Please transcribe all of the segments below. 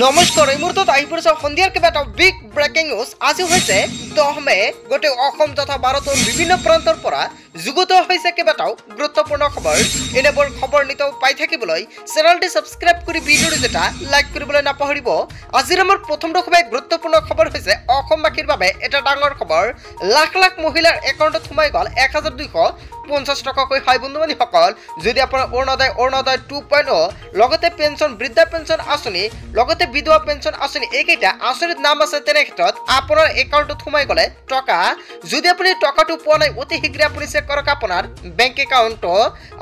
নমস্কাৰ এই মুহূৰ্তত আহি পৰিছে সন্ধিয়াৰ কিবা এটা বিগ ব্ৰেকিং নিউজ আজি হৈছে 10 মে গোটেই অসম তথা ভাৰতৰ বিভিন্ন প্ৰান্তৰ পৰা যুগুত হৈছে কেইবাটাও গুৰুত্বপূৰ্ণ খবৰ এনেবোৰ খবৰ নিতৌ পাই থাকিবলৈ চেনেলটি সাবস্ক্ৰাইব কৰি ভিডিঅ'টো যেটা লাইক কৰিবলৈ নাপাহৰিব আজিৰ আমাৰ প্ৰথমটো খুব গুৰুত্বপূৰ্ণ খবৰ হৈছে অসমবাসীৰ বাবে এটা ডাঙৰ খবৰ লাখ লাখ মহিলাৰ একাউণ্টত সোমাই গল 1250 টকাকৈ হয় বন্ধুবান্ধৱীসকল যদি আপোনাৰ অৰুণোদয় 2.0 লগতে পেঞ্চন বৃদ্ধা পেঞ্চন আঁচনি লগতে বিধৱা পেঞ্চন আঁচনি এইকেইটা আঁচনিত নাম আছে তেনে ক্ষেত্ৰত আপোনাৰ একাউণ্টত সোমাই গলে টকা যদি আপুনি টকাটো পোৱা নাই অতি শীঘ্ৰে আপুনি চেক কৰক আপোনাৰ বেংক একাউণ্ট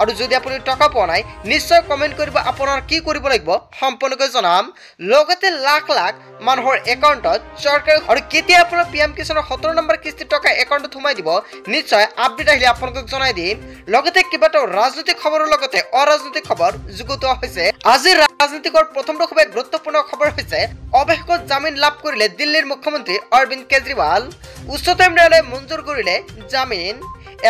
আৰু যদি আপুনি টকা পোৱা নাই নিশ্চয় কমেন্ট কৰিব আপোনাৰ কি কৰিব লাগিব সম্পূৰ্ণকৈ জনাম লগতে লাখ লাখ মানুহৰ একাউণ্টত চৰকাৰে আৰু কেতিয়া আপোনাৰ পিএম কিষাণৰ 17 নম্বৰ কিস্তি টকা একাউণ্টত সোমাই দিব নিশ্চয় আপডেট আহিলে আপোনাক জনাই দিম লগতে কিবাটো ৰাজনৈতিক খবৰৰ লগতে অৰাজনৈতিক খবৰ যুগুত হৈছে আজি ৰাজনৈতিকৰ প্ৰথমটো খুব গুৰুত্বপূৰ্ণ খবৰ হৈছে অৱশেষত জামিন লাভ কৰিলে দিল্লীৰ মুখ্যমন্ত্ৰী অৰবিন্দ কেজৰিৱাল উচ্চতম ন্যায়ালয়ে মঞ্জুৰ কৰিলে জামিন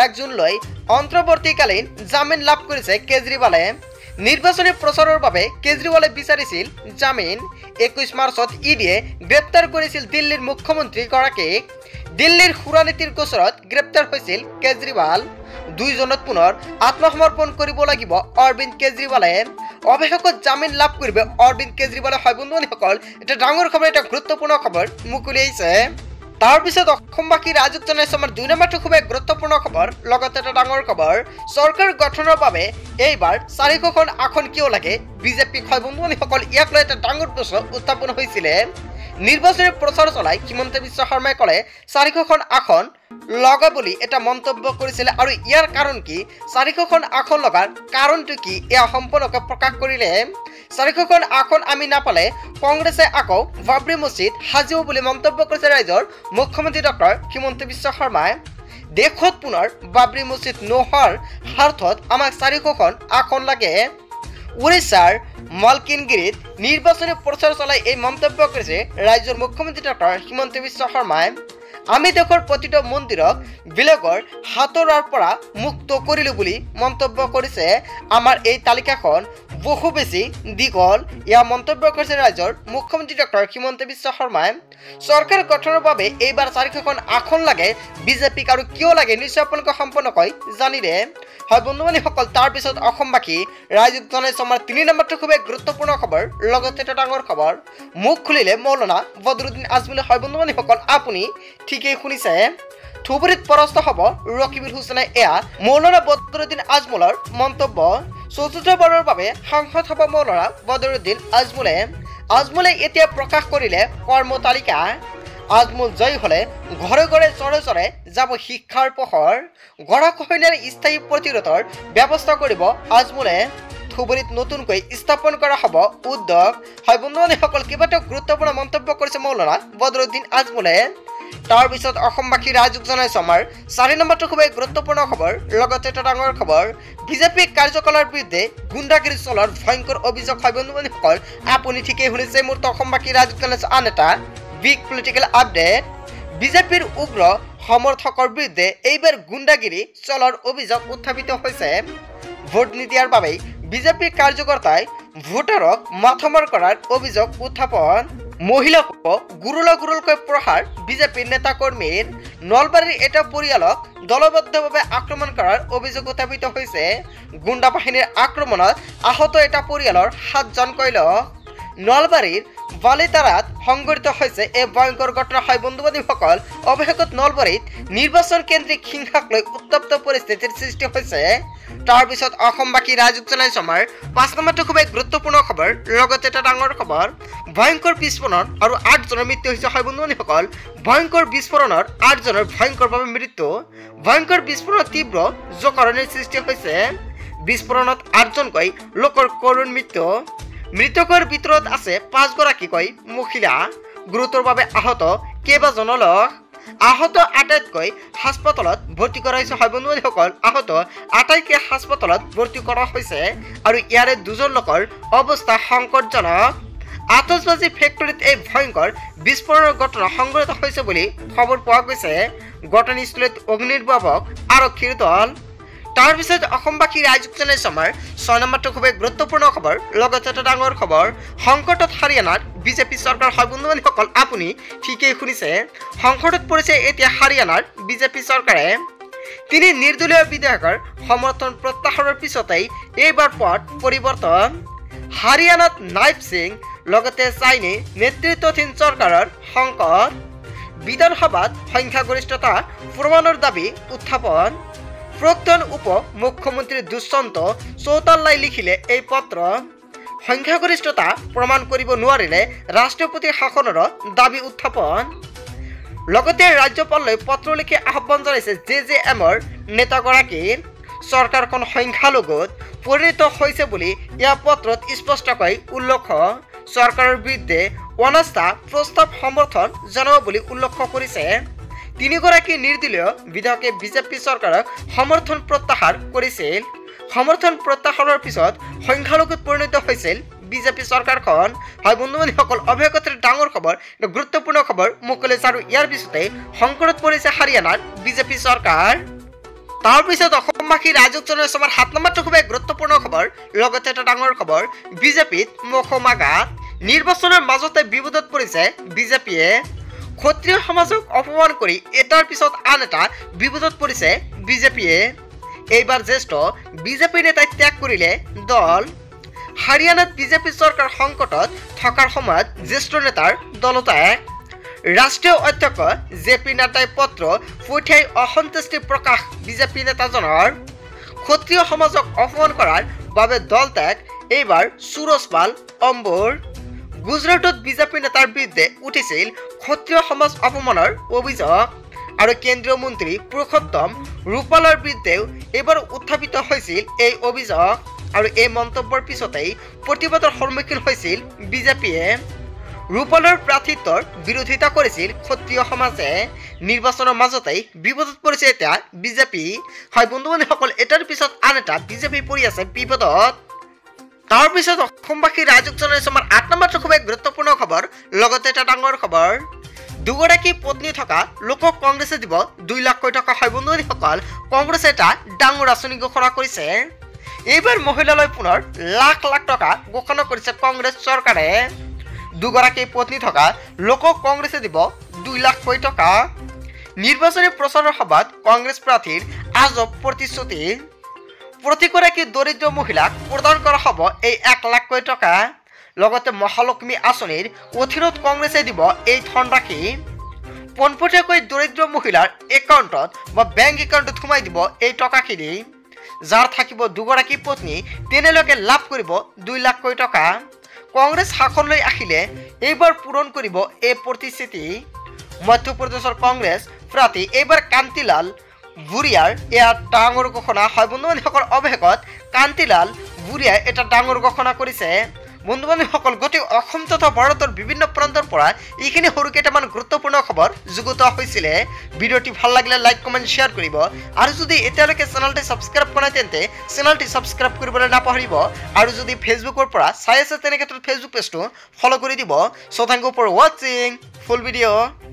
1 জুনলৈ অন্তৰ্বৰ্তীকালীন জামিন লাভ কৰিছে কেজৰিৱালে নিৰ্বাচনী প্ৰচাৰৰ বাবে কেজৰিৱালে বিচাৰিছিল জামিন 21 মাৰ্চত ইডিয়ে গ্ৰেপ্তাৰ কৰিছিল দিল্লীৰ মুখ্যমন্ত্ৰী গৰাকীক দিল্লীৰ সুৰানীতিৰ গোচৰত গ্ৰেপ্তাৰ হৈছিল কেজৰিৱাল 2 জনত পুনৰ আত্মসমৰ্পণ কৰিব লাগিব অৰবিন্দ কেজৰিৱালে অৱশেষত জামিন লাভ কৰিব অৰবিন্দ কেজৰিৱালে হয় বন্ধুসকল এটা ডাঙৰ খবৰ এটা গুৰুত্বপূৰ্ণ খবৰ মুকলি হৈছে তাৰ পিছত অসমবাসী ৰাজুক জনাইছে আমাৰ 2 নম্বৰটো খুব গুৰুত্বপূৰ্ণ খবৰ লগতে এটা ডাঙৰ খবৰ চৰকাৰ গঠনৰ বাবে এইবাৰ 4খন আসন কিয় লাগে বিজেপি হয় বন্ধুসকল ইয়াক লৈ এটা ডাঙৰ প্ৰশ্ন উত্থাপন হৈছিল নিৰ্বাচনী প্ৰচাৰ চলাই হিমন্ত বিশ্ব শৰ্মাই কলে 4খন আসন লগা বুলি এটা মন্তব্য কৰিছিল আৰু ইয়াৰ কাৰণ কি 4খন আসন লগাৰ কাৰণটো কি এয়া সম্পূৰ্ণকৈ প্ৰকাশ কৰিলে 4খন আসন আমি নাপালে কংগ্ৰেছে আকৌ বাবৰি মছজিদ সাজিব বুলি মন্তব্য কৰিছে ৰাজ্যৰ মুখ্যমন্ত্ৰী ডক্টৰ হিমন্ত বিশ্ব শৰ্মাই দেশত পুনৰ বাবৰি মছজিদ নোহোৱাৰ স্বাৰ্থত আমাক 4খন আসন লাগে উৰিষ্যাৰ মালকিনগিৰিত নিৰ্বাচনী প্ৰচাৰ চলাই এই মন্তব্য কৰিছে ৰাজ্যৰ মুখ্যমন্ত্ৰী ডক্টৰ হিমন্ত বিশ্ব শৰ্মাই আমি দেশৰ প্ৰতিটো মন্দিৰক বিলগৰ হাতৰাৰ পৰা মুক্ত কৰিলো বুলি মন্তব্য কৰিছে আমাৰ এই তালিকাখন বহু বেছি দীঘল ইয়া মন্তব্য কৰিছে ৰাজ্যৰ মুখ্যমন্ত্ৰী ডক্টৰ হিমন্ত বিশ্ব শৰ্মাই চৰকাৰ গঠনৰ বাবে এইবাৰ 4খন আসন লাগে বিজেপিক আৰু কিয় লাগে নিশ্চয় আপোনালোকে সম্পূৰ্ণকৈ জানিলে হয় বন্ধুবান্ধৱীসকল তাৰ পিছত অসমবাসী ৰাজ্যক জনাইছে আমাৰ 3 নম্বৰটো খুব গুৰুত্বপূৰ্ণ খবৰ লগতে এটা ডাঙৰ খবৰ মুখ খুলিলে মৌলানা বদৰুদ্দিন আজমলে হয় বন্ধুবান্ধৱীসকল আপুনি ঠিকই শুনিছে থুবুৰীত পৰাস্ত হ'ব ৰকিবুল হুছেইনে এয়া মৌলানা বদৰুদ্দিন আজমলৰ মন্তব্য চতুৰ্থবাৰৰ বাবে সাংসদ হ'ব মৌলানা বদৰুদ্দিন আজমলে এতিয়া প্ৰকাশ কৰিলে কৰ্ম তালিকা আজমল জয় হলে ঘৰে ঘৰে চৰে চৰে যাব শিক্ষাৰ পোহৰ গৰাখহনীয়াৰ স্থায়ী প্ৰতিৰোধৰ ব্যৱস্থা কৰিব আজমলে থুবুৰীত নতুনকৈ স্থাপন কৰা হ'ব উদ্যোগ হয় বন্ধুসকল কেইবাটাও গুৰুত্বপূৰ্ণ মন্তব্য কৰিছে মৌলানা বদৰুদ্দিন আজমলে তাৰ পিছত অসমবাসী ৰাজুক জনাইছে আমাৰ 4 নম্বৰটো খুব গুৰুত্বপূৰ্ণ খবৰ লগতে এটা ডাঙৰ খবৰ বিজেপি কাৰ্যকলাপৰ বিৰুদ্ধে গুণ্ডাগিৰি চলোৱাৰ ভয়ংকৰ অভিযোগ হয় বন্ধুসকল আপুনি ঠিকই শুনিছে মোৰ অসমবাসী ৰাজুক জনাইছে আন এটা বিগ পলিটিক্যাল আপডেট বিজেপিৰ উগ্ৰ সমৰ্থকৰ বিৰুদ্ধে এইবাৰ গুণ্ডাগিৰি চলোৱাৰ অভিযোগ উত্থাপিত হৈছে ভোট নিদিয়াৰ বাবে বিজেপি কাৰ্যকৰ্তাই ভোটাৰক মাথমাৰ কৰাৰ অভিযোগ উত্থাপন মহিলাকক গুৰুলকৈ প্ৰহাৰ বিজেপিৰ নেতা কৰ্মীৰ নলবাৰীৰ এটা পৰিয়ালক দলবদ্ধভাৱে আক্ৰমণ কৰাৰ অভিযোগ উত্থাপিত হৈছে গুণ্ডা বাহিনীৰ আক্ৰমণত আহত এটা পৰিয়ালৰ 7জনকৈ লোক নলবাৰীৰ বালিতাৰাত সংঘটিত হৈছে এই ভয়ংকৰ ঘটনা হয় বন্ধুবান্ধৱীসকল অৱশেষত নলবাৰীত নিৰ্বাচন কেন্দ্ৰিক হিংসাক লৈ উত্তপ্ত পৰিস্থিতিৰ সৃষ্টি হৈছে তাৰ পিছত অসমবাসী ৰাজুক জনাইছে আমাৰ 5 নম্বৰটো খুব গুৰুত্বপূৰ্ণ খবৰ লগতে এটা ডাঙৰ খবৰ ভয়ংকৰ বিস্ফোৰণ আৰু 8জনৰ মৃত্যু হৈছে হয় বন্ধুসকল ভয়ংকৰ বিস্ফোৰণৰ 8জনৰ ভয়ংকৰভাৱে মৃত্যু ভয়ংকৰ বিস্ফোৰণত তীব্ৰ জোকাৰণিৰ সৃষ্টি হৈছে বিস্ফোৰণত 8জনকৈ লোকৰ কৰুণ মৃত্যু মৃতকৰ ভিতৰত আছে 5গৰাকীকৈ মহিলা গুৰুতৰভাৱে আহত কেইবাজন লোক আহত আটাইতকৈ হাস্পতালত ভৰ্তি কৰা হৈছে হয় বন্ধুসকল আহত আটাইকে হাস্পতালত ভৰ্তি কৰা হৈছে আৰু ইয়াৰে 2জন লোকৰ অৱস্থা সংকটজনক আতচবাজি ফেক্টৰীত এই ভয়ংকৰ বিস্ফোৰণৰ ঘটনা সংঘটিত হৈছে বুলি খবৰ পোৱা গৈছে ঘটনাস্থলীত অগ্নিনিৰ্বাপক আৰক্ষীৰ দল তাৰ পিছত অসমবাসী ৰাইজক জনাইছো আমাৰ 6 নম্বৰটো খুবেই গুৰুত্বপূৰ্ণ খবৰ লগতে এটা ডাঙৰ খবৰ সংকটত হাৰিয়ানাৰ বিজেপি চৰকাৰ হয় বন্ধুবান্ধৱীসকল আপুনি ঠিকেই শুনিছে সংকটত পৰিছে এতিয়া হাৰিয়ানাৰ বিজেপি চৰকাৰে তিনি নিৰ্দলীয় বিধায়কৰ সমৰ্থন প্ৰত্যাহাৰৰ পিছতেই এইবাৰ পথ পৰিৱৰ্তন হাৰিয়ানাত নাইব সিং লগতে চাইনি নেতৃত্বাধীন চৰকাৰৰ সংকট বিধানসভাত সংখ্যাগৰিষ্ঠতা প্ৰমাণৰ দাবী উত্থাপন প্ৰাক্তন উপ মুখ্যমন্ত্ৰী দুষ্যন্ত চৌতালাই লিখিলে এই পত্ৰ সংখ্যাগৰিষ্ঠতা প্ৰমাণ কৰিব নোৱাৰিলে ৰাষ্ট্ৰপতি শাসনৰ দাবী উত্থাপন লগতে ৰাজ্যপাললৈ পত্ৰ লিখি আহ্বান জনাইছে জেজেএমৰ নেতাগৰাকীৰ চৰকাৰখন সংখ্যালঘুত পৰিণত হৈছে বুলি ইয়াৰ পত্ৰত স্পষ্টকৈ উল্লেখ চৰকাৰৰ বিৰুদ্ধে অনাস্থা প্ৰস্তাৱ সমৰ্থন জনাব বুলি উল্লেখ কৰিছে তিনিগৰাকী নিৰ্দলীয় বিধায়কে বিজেপি চৰকাৰক সমৰ্থন প্ৰত্যাহাৰ কৰিছিল সমৰ্থন প্ৰত্যাহাৰৰ পিছত সংখ্যালঘুত পৰিণত হৈছিল বিজেপি চৰকাৰখন হয় বন্ধুবান্ধৱীসকল অৱশেষত ডাঙৰ খবৰ গুৰুত্বপূৰ্ণ খবৰ মুকলি আৰু ইয়াৰ পিছতে সংকটত পৰিছে হাৰিয়ানাৰ বিজেপি চৰকাৰ তাৰপিছত অসমবাসী ৰাইজক জনাইছো আমাৰ 7 নম্বৰটো খুবেই গুৰুত্বপূৰ্ণ খবৰ লগতে এটা ডাঙৰ খবৰ বিজেপিত মুখমাগা নিৰ্বাচনৰ মাজতে বিবাদত পৰিছে বিজেপিয়ে ক্ষত্ৰিয় সমাজক অপমান কৰি এটাৰ পিছত আন এটা বিবাদত পৰিছে বিজেপিয়ে এইবাৰ জ্যেষ্ঠ বিজেপি নেতাই ত্যাগ কৰিলে দল হাৰিয়ানাত বিজেপি চৰকাৰ সংকটত থকাৰ সময়ত জ্যেষ্ঠ নেতাৰ দলত্যাগ ৰাষ্ট্ৰীয় অধ্যক্ষ জেপি নাড্ডাই পত্ৰ পঠিয়াই অসন্তুষ্টি প্ৰকাশ বিজেপি নেতাজনৰ ক্ষত্ৰিয় সমাজক অপমান কৰাৰ বাবে দল ত্যাগ এইবাৰ সুৰজ পাল অম্বুৰ গুজৰাটত বিজেপি নেতাৰ বিৰুদ্ধে উঠিছিল ক্ষত্ৰিয় সমাজ অপমানৰ অভিযোগ আৰু কেন্দ্ৰীয় মন্ত্ৰী পুৰুষোত্তম ৰূপালৰ বিৰুদ্ধেও এইবাৰ উত্থাপিত হৈছিল এই অভিযোগ আৰু এই মন্তব্যৰ পিছতেই প্ৰতিবাদৰ সন্মুখীন হৈছিল বিজেপিয়ে ৰূপালৰ প্ৰাৰ্থিত্বৰ বিৰোধিতা কৰিছিল ক্ষত্ৰিয় সমাজে নিৰ্বাচনৰ মাজতেই বিবাদত পৰিছে এতিয়া বিজেপি হয় বন্ধুবান্ধৱীসকল এটাৰ পিছত আন এটা বিজেপি পৰি আছে বিবাদত তাৰপিছত অসমবাসী ৰাইজক জনাইছো আমাৰ 8 নম্বৰটো খুবেই গুৰুত্বপূৰ্ণ খবৰ লগতে এটা ডাঙৰ খবৰ দুগৰাকী পত্নী থকা লোকক কংগ্ৰেছে দিব 2 লাখ টকা হয় বন্ধুবান্ধৱীসকল কংগ্ৰেছে এটা ডাঙৰ আঁচনি ঘোষণা কৰিছে এইবাৰ মহিলালৈ পুনৰ লাখ লাখ টকা ঘোষণা কৰিছে কংগ্ৰেছ চৰকাৰে দুগৰাকী পত্নী থকা লোকক কংগ্ৰেছে দিব 2 লাখ টকা নিৰ্বাচনী প্ৰচাৰৰ সভাত কংগ্ৰেছ প্ৰাৰ্থীৰ আজব প্ৰতিশ্ৰুতি প্ৰতিগৰাকী দৰিদ্ৰ মহিলাক প্ৰদান কৰা হ'ব এই 1 লাখ টকা লগতে মহালক্ষ্মী আঁচনিৰ অধীনত কংগ্ৰেছে দিব এই ধনৰাশি পোনপটীয়াকৈ দৰিদ্ৰ মহিলাৰ একাউণ্টত বা বেংক একাউণ্টত সোমাই দিব এই টকাখিনি যাৰ থাকিব দুগৰাকী পত্নী তেনেলোকে লাভ কৰিব 2 লাখ টকা কংগ্ৰেছ শাসনলৈ আহিলে এইবাৰ পূৰণ কৰিব এই প্ৰতিশ্ৰুতি মধ্যপ্ৰদেশৰ কংগ্ৰেছ প্ৰাৰ্থী এইবাৰ কান্তিলাল বুঢ়িয়াৰ এয়া ডাঙৰ ঘোষণা হয় বন্ধুবান্ধৱীসকল অৱশেষত কান্তিলাল বুঢ়িয়াই এটা ডাঙৰ ঘোষণা কৰিছে বন্ধুবান্ধৱীসকল গোটেই অসম তথা ভাৰতৰ বিভিন্ন প্ৰান্তৰ পৰা এইখিনি সৰু কেইটামান গুৰুত্বপূৰ্ণ খবৰ যুগুত হৈছিলে ভিডিঅ'টি ভাল লাগিলে লাইক কমেণ্ট শ্বেয়াৰ কৰিব আৰু যদি এতিয়ালৈকে চেনেলটি ছাবস্ক্ৰাইব কৰা নাই তেন্তে চেনেলটি ছাবস্ক্ৰাইব কৰিবলৈ নাপাহৰিব আৰু যদি ফেচবুকৰ পৰা চাই আছে তেনে ক্ষেত্ৰত ফেচবুক পেজটো ফলো কৰি দিব সো থ্যাংক ইউ ফৰ ৱাচিং ফুল ভিডিঅ'